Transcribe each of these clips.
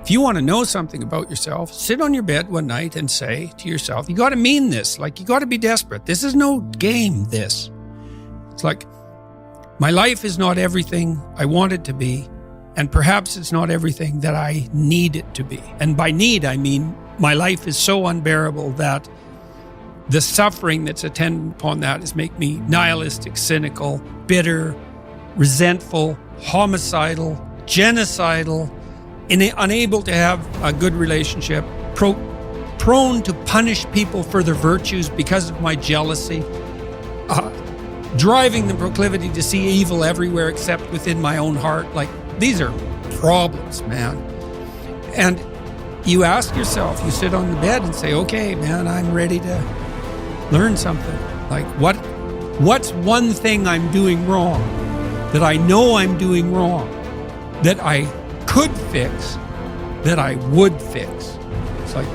If you want to know something about yourself, sit on your bed one night and say to yourself, you got to mean this. Like, you got to be desperate. This is no game, this. It's like, my life is not everything I want it to be, and perhaps it's not everything that I need it to be. And by need, I mean my life is so unbearable that the suffering that's attendant upon that is make me nihilistic, cynical, bitter, resentful, homicidal, genocidal, unable to have a good relationship, prone to punish people for their virtues because of my jealousy, driving the proclivity to see evil everywhere except within my own heart. Like, these are problems, man. And you ask yourself, you sit on the bed and say, okay, man, I'm ready to learn something. Like, what's one thing I'm doing wrong that I know I'm doing wrong that I could fix, that I would fix? It's like,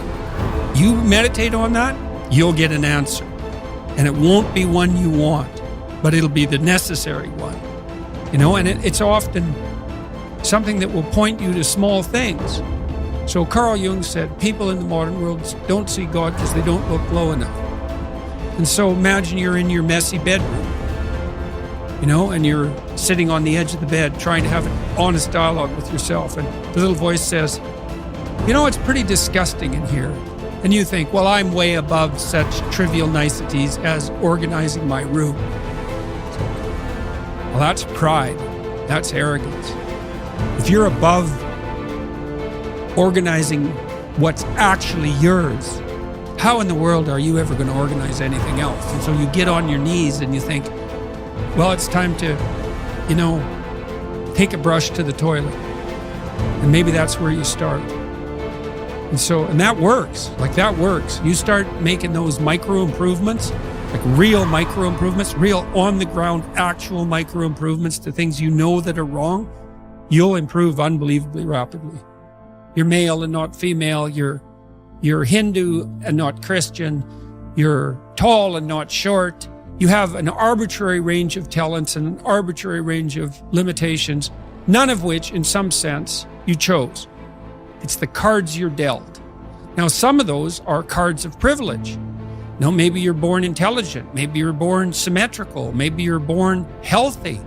you meditate on that, you'll get an answer. And it won't be one you want, but it'll be the necessary one. You know, and it's often something that will point you to small things. So Carl Jung said, people in the modern world don't see God because they don't look low enough. And so imagine you're in your messy bedroom, you know, and you're sitting on the edge of the bed trying to have an honest dialogue with yourself. And the little voice says, you know, it's pretty disgusting in here. And you think, well, I'm way above such trivial niceties as organizing my room. Well, that's pride. That's arrogance. If you're above organizing what's actually yours, how in the world are you ever going to organize anything else? And so you get on your knees and you think, well, it's time to, you know, take a brush to the toilet. And maybe that's where you start. And that works. Like, that works. You start making those micro improvements, like real micro improvements, real on the ground, actual micro improvements to things you know that are wrong, you'll improve unbelievably rapidly. You're male and not female. You're Hindu and not Christian. You're tall and not short. You have an arbitrary range of talents and an arbitrary range of limitations, none of which, in some sense, you chose. It's the cards you're dealt. Now, some of those are cards of privilege. Now, maybe you're born intelligent. Maybe you're born symmetrical. Maybe you're born healthy.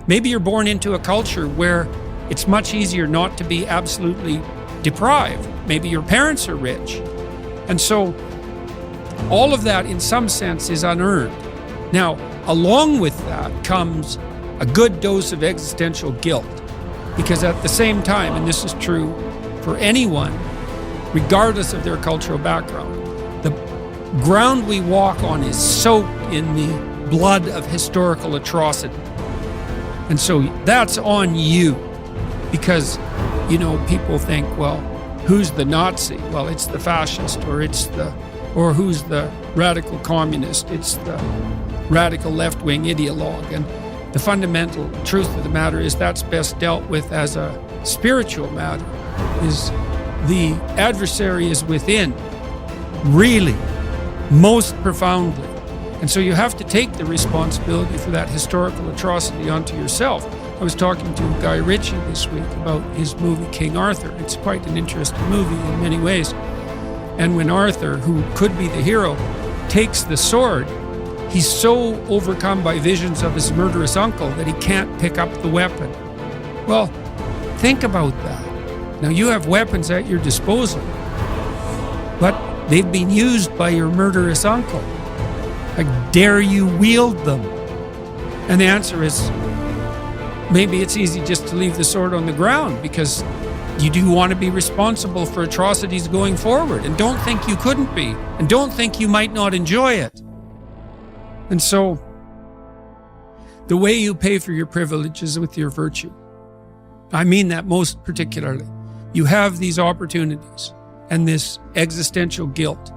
Maybe you're born into a culture where it's much easier not to be absolutely deprived. Maybe your parents are rich. And so all of that, in some sense, is unearned. Now, along with that comes a good dose of existential guilt. Because at the same time, and this is true for anyone, regardless of their cultural background, the ground we walk on is soaked in the blood of historical atrocity. And so that's on you. Because, you know, people think, well, who's the Nazi? Well, it's the fascist, or who's the radical communist? It's the radical left-wing ideologue. And the fundamental truth of the matter is that's best dealt with as a spiritual matter. Is the adversary is within, really, most profoundly. And so you have to take the responsibility for that historical atrocity onto yourself. I was talking to Guy Ritchie this week about his movie King Arthur. It's quite an interesting movie in many ways. And when Arthur, who could be the hero, takes the sword, he's so overcome by visions of his murderous uncle that he can't pick up the weapon. Well, think about that. Now, you have weapons at your disposal, but they've been used by your murderous uncle. Like, dare you wield them? And the answer is, maybe it's easy just to leave the sword on the ground because you do want to be responsible for atrocities going forward, and don't think you couldn't be, and don't think you might not enjoy it. And so, the way you pay for your privilege is with your virtue. I mean that most particularly. You have these opportunities and this existential guilt,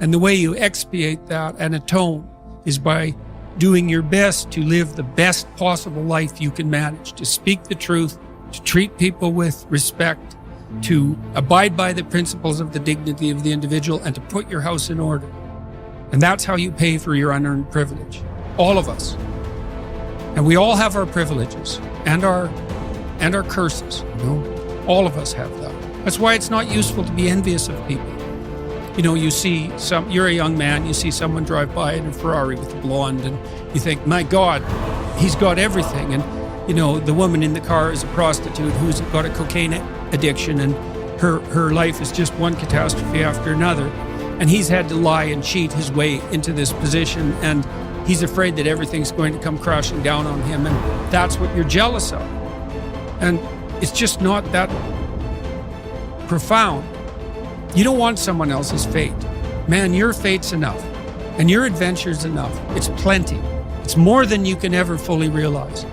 and the way you expiate that and atone is by doing your best to live the best possible life you can manage, to speak the truth, to treat people with respect, to abide by the principles of the dignity of the individual, and to put your house in order. And that's how you pay for your unearned privilege. All of us. And we all have our privileges and our curses. You know? All of us have that. That's why it's not useful to be envious of people. You know, you're a young man, you see someone drive by in a Ferrari with a blonde, and you think, my God, he's got everything. And, you know, the woman in the car is a prostitute who's got a cocaine addiction, and her life is just one catastrophe after another. And he's had to lie and cheat his way into this position, and he's afraid that everything's going to come crashing down on him, and that's what you're jealous of. And it's just not that profound. You don't want someone else's fate. Man, your fate's enough, and your adventure's enough. It's plenty. It's more than you can ever fully realize.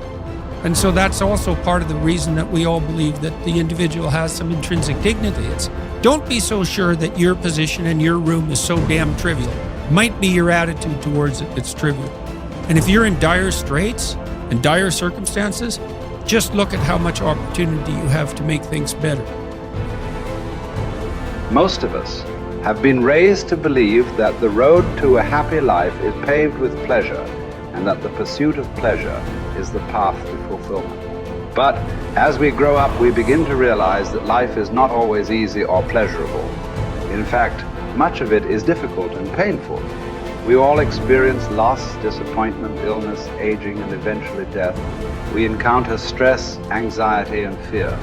And so that's also part of the reason that we all believe that the individual has some intrinsic dignity. It's don't be so sure that your position in your room is so damn trivial. Might be your attitude towards it that's trivial. And if you're in dire straits and dire circumstances, just look at how much opportunity you have to make things better. Most of us have been raised to believe that the road to a happy life is paved with pleasure, and that the pursuit of pleasure is the path to fulfillment. But as we grow up, we begin to realize that life is not always easy or pleasurable. In fact, much of it is difficult and painful. We all experience loss, disappointment, illness, aging, and eventually death. We encounter stress, anxiety, and fear.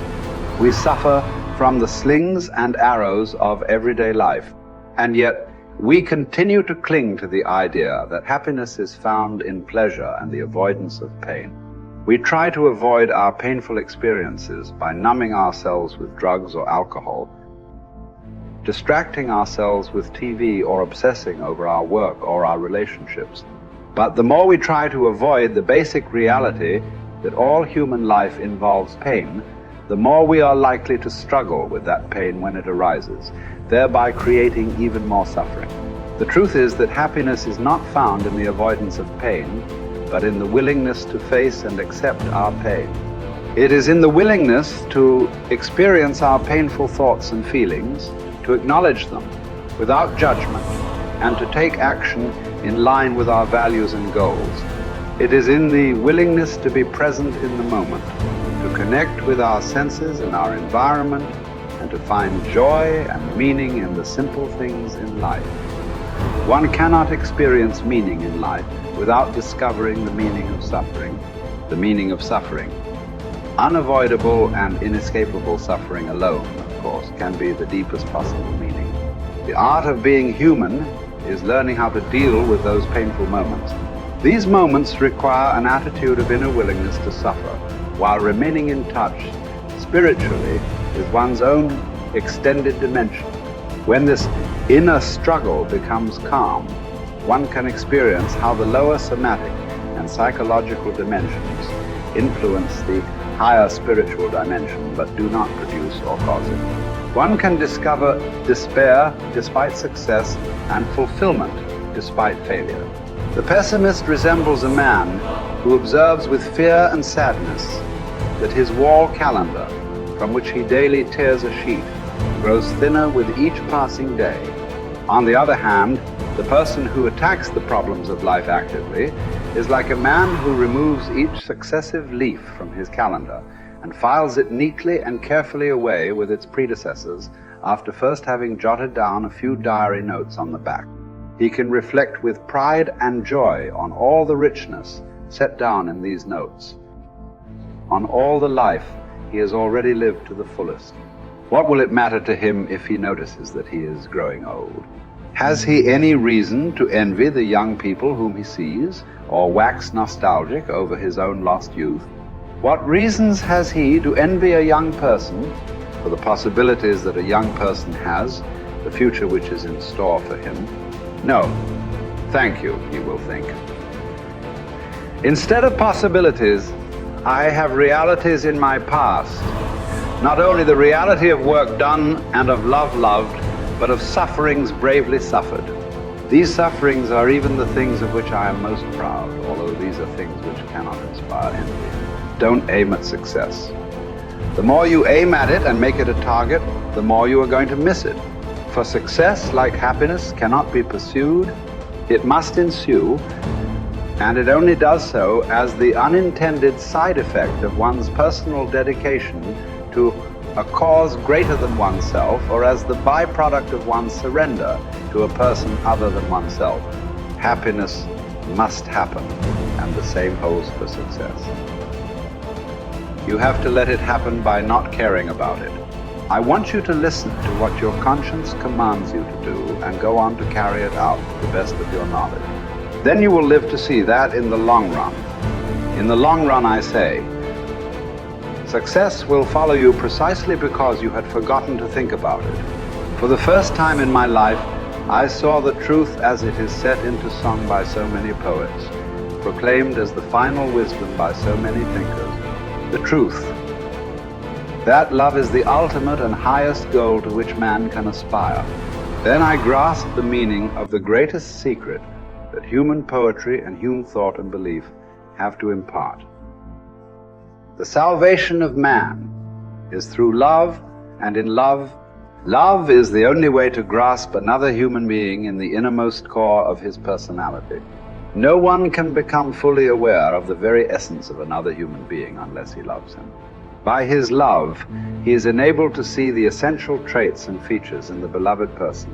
We suffer from the slings and arrows of everyday life, and yet we continue to cling to the idea that happiness is found in pleasure and the avoidance of pain. We try to avoid our painful experiences by numbing ourselves with drugs or alcohol, distracting ourselves with TV, or obsessing over our work or our relationships. But the more we try to avoid the basic reality that all human life involves pain, the more we are likely to struggle with that pain when it arises, thereby creating even more suffering. The truth is that happiness is not found in the avoidance of pain, but in the willingness to face and accept our pain. It is in the willingness to experience our painful thoughts and feelings, to acknowledge them without judgment, and to take action in line with our values and goals. It is in the willingness to be present in the moment, to connect with our senses and our environment, and to find joy and meaning in the simple things in life. One cannot experience meaning in life without discovering the meaning of suffering. The meaning of suffering. Unavoidable and inescapable suffering alone, of course, can be the deepest possible meaning. The art of being human is learning how to deal with those painful moments. These moments require an attitude of inner willingness to suffer, while remaining in touch spiritually with one's own extended dimension. When this inner struggle becomes calm, one can experience how the lower somatic and psychological dimensions influence the higher spiritual dimension, but do not produce or cause it. One can discover despair despite success and fulfillment despite failure. The pessimist resembles a man who observes with fear and sadness that his wall calendar, from which he daily tears a sheet, grows thinner with each passing day. On the other hand, the person who attacks the problems of life actively is like a man who removes each successive leaf from his calendar and files it neatly and carefully away with its predecessors after first having jotted down a few diary notes on the back. He can reflect with pride and joy on all the richness set down in these notes, on all the life he has already lived to the fullest. What will it matter to him if he notices that he is growing old? Has he any reason to envy the young people whom he sees, or wax nostalgic over his own lost youth? What reasons has he to envy a young person for the possibilities that a young person has, the future which is in store for him? No, thank you, he will think. Instead of possibilities, I have realities in my past. Not only the reality of work done and of love loved, but of sufferings bravely suffered. These sufferings are even the things of which I am most proud, although these are things which cannot inspire envy. Don't aim at success. The more you aim at it and make it a target, the more you are going to miss it. For success, like happiness, cannot be pursued. It must ensue, and it only does so as the unintended side effect of one's personal dedication to a cause greater than oneself, or as the byproduct of one's surrender to a person other than oneself. Happiness must happen, and the same holds for success. You have to let it happen by not caring about it. I want you to listen to what your conscience commands you to do and go on to carry it out to the best of your knowledge. Then you will live to see that in the long run. In the long run, I say, success will follow you precisely because you had forgotten to think about it. For the first time in my life, I saw the truth as it is set into song by so many poets, proclaimed as the final wisdom by so many thinkers. The truth, that love is the ultimate and highest goal to which man can aspire. Then I grasped the meaning of the greatest secret that human poetry and human thought and belief have to impart. The salvation of man is through love, and in love, love is the only way to grasp another human being in the innermost core of his personality. No one can become fully aware of the very essence of another human being unless he loves him. By his love, he is enabled to see the essential traits and features in the beloved person.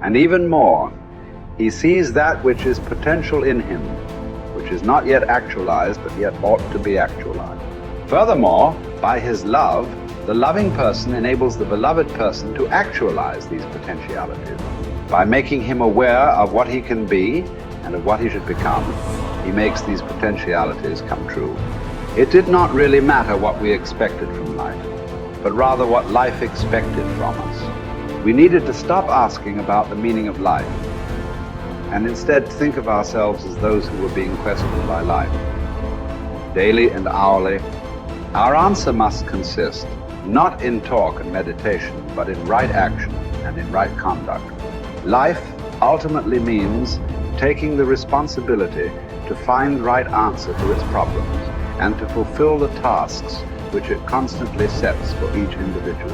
And even more, he sees that which is potential in him, which is not yet actualized, but yet ought to be actualized. Furthermore, by his love, the loving person enables the beloved person to actualize these potentialities. By making him aware of what he can be and of what he should become, he makes these potentialities come true. It did not really matter what we expected from life, but rather what life expected from us. We needed to stop asking about the meaning of life, and instead think of ourselves as those who were being questioned by life. Daily and hourly, our answer must consist not in talk and meditation, but in right action and in right conduct. Life ultimately means taking the responsibility to find the right answer to its problems and to fulfill the tasks which it constantly sets for each individual.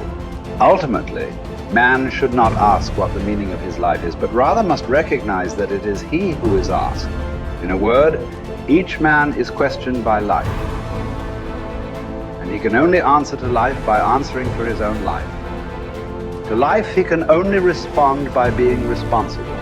Ultimately, man should not ask what the meaning of his life is, but rather must recognize that it is he who is asked. In a word, each man is questioned by life, and he can only answer to life by answering for his own life. To life he can only respond by being responsible.